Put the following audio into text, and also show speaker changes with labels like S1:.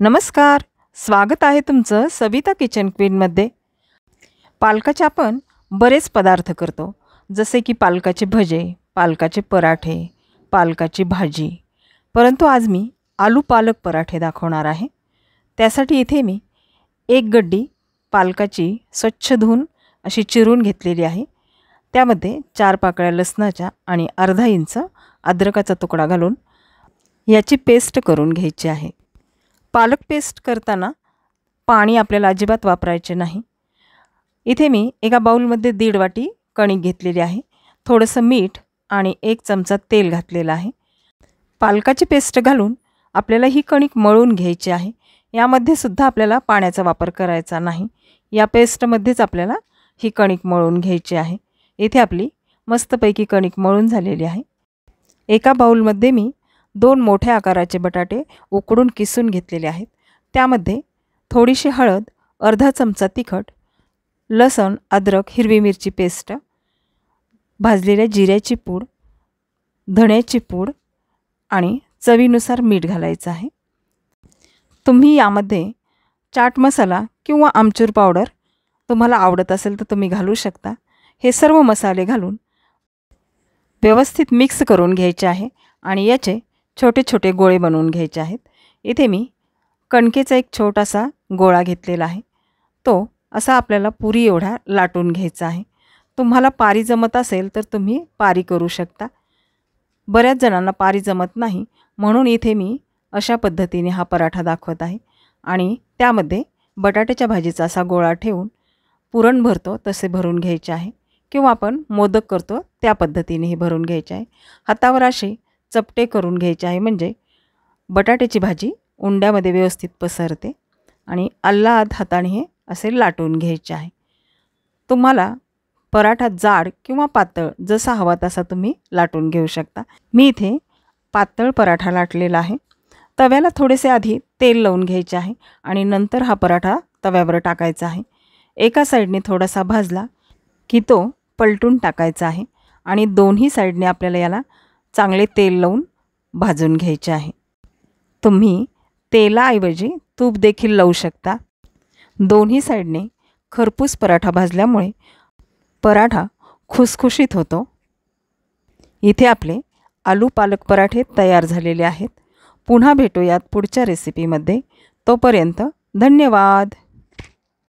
S1: नमस्कार, स्वागत आहे तुमचं सविता किचन क्वीनमध्ये। पालकाचे आपण बरेच पदार्थ करतो, जसे की पालकाचे भजे, पालकाचे पराठे, पालकाची भाजी। परंतु आज मी आलू पालक पराठे दाखवणार आहे। त्यासाठी इथे मी एक गड्डी पालकाची स्वच्छ धुवून अशी चिरून घेतलेली आहे। त्यामध्ये 4 पाकळ्या लसणाच्या आणि अर्धा इंच अद्रकाचा तुकडा घालून याची पेस्ट करून घ्यायची आहे। पालक पेस्ट करताना पाणी आपल्याला अजिबात वापरायचे नाही। इथे मी एका बाउलमध्ये 1.5 वाटी कणिक घेतलेली आहे, थोडंसं मीठ आणि 1 चमचा तेल घातलेलं आहे। पालकाची पेस्ट घालून आपल्याला ही कणिक मळून घ्यायची आहे। यामध्ये सुद्धा आपल्याला पाण्याचा वापर करायचा नाही। या पेस्टमध्येच आपल्याला ही कणिक मळून घ्यायची आहे। इथे आपली मस्तपैकी कणिक मळून झालेली आहे। एका बाउलमध्ये मी 2 मोठ्या आकाराचे बटाटे उकडून किसून घेतलेले आहेत। त्यामध्ये थोडीशी हळद, अर्धा चमचा तिखट, लसण, अद्रक, हिरवी मिरची पेस्ट, भाजलेल्या जिऱ्याची पूड, धण्याची पूड आणि चवीनुसार मीठ घालायचं आहे। तुम्ही यामध्ये चाट मसाला किंवा आमचूर पावडर तुम्हाला आवडत असेल तर तुम्ही घालू शकता। हे सर्व मसाले घालून व्यवस्थित मिक्स करून घ्यायचे आहे आणि याचे छोटे छोटे गोळे बनवून घ्यायचे आहेत। इथे मी कणकेचा एक छोटासा गोळा घेतलेला आहे। तो असा आपल्याला पुरी एवढा लाटून घ्यायचा आहे। तुम्हाला पारी जमत असेल तर तुम्ही पारी करू शकता। बऱ्याच जणांना पारी जमत नाही, म्हणून इथे मी अशा पद्धतीने हा पराठा दाखवत आहे। आणि त्यामध्ये बटाट्याच्या भाजीचा असा गोळा ठेवून पुरण भरतो तसे भरून घ्यायचे आहे, किंवा आपण मोदक करतो त्या पद्धतीने हे भरून घ्यायचे आहे। हातावर असे चपटे करून घ्यायचे आहे, म्हणजे बटाट्याची भाजी उंड्यामध्ये व्यवस्थित पसरते आणि अल्लाद हाताने हे असे लाटून घ्यायचे आहे। तुम्हाला पराठा जाड किंवा पातळ जसा हवा तसा तुम्ही लाटून घेऊ शकता। मी इथे पातळ पराठा लाटलेला आहे। तव्याला थोडेसे आधी तेल लावून घ्यायचे आहे आणि नंतर हा पराठा तव्यावर टाकायचा आहे। एका साईडने थोडासा भाजला की तो पलटून टाकायचा आहे आणि दोन्ही साईडने आपल्याला याला चांगले तेल लावून भाजून घ्यायचे आहे। तुम्ही तेलाऐवजी तूप देखील लावू शकता। दोन्ही साईडने खरपूस पराठा भाजल्यामुळे पराठा खुसखुशीत होतो। इथे आपले आलू पालक पराठे तयार झालेले आहेत। पुन्हा भेटूयात पुढच्या रेसिपीमध्ये। तोपर्यंत धन्यवाद।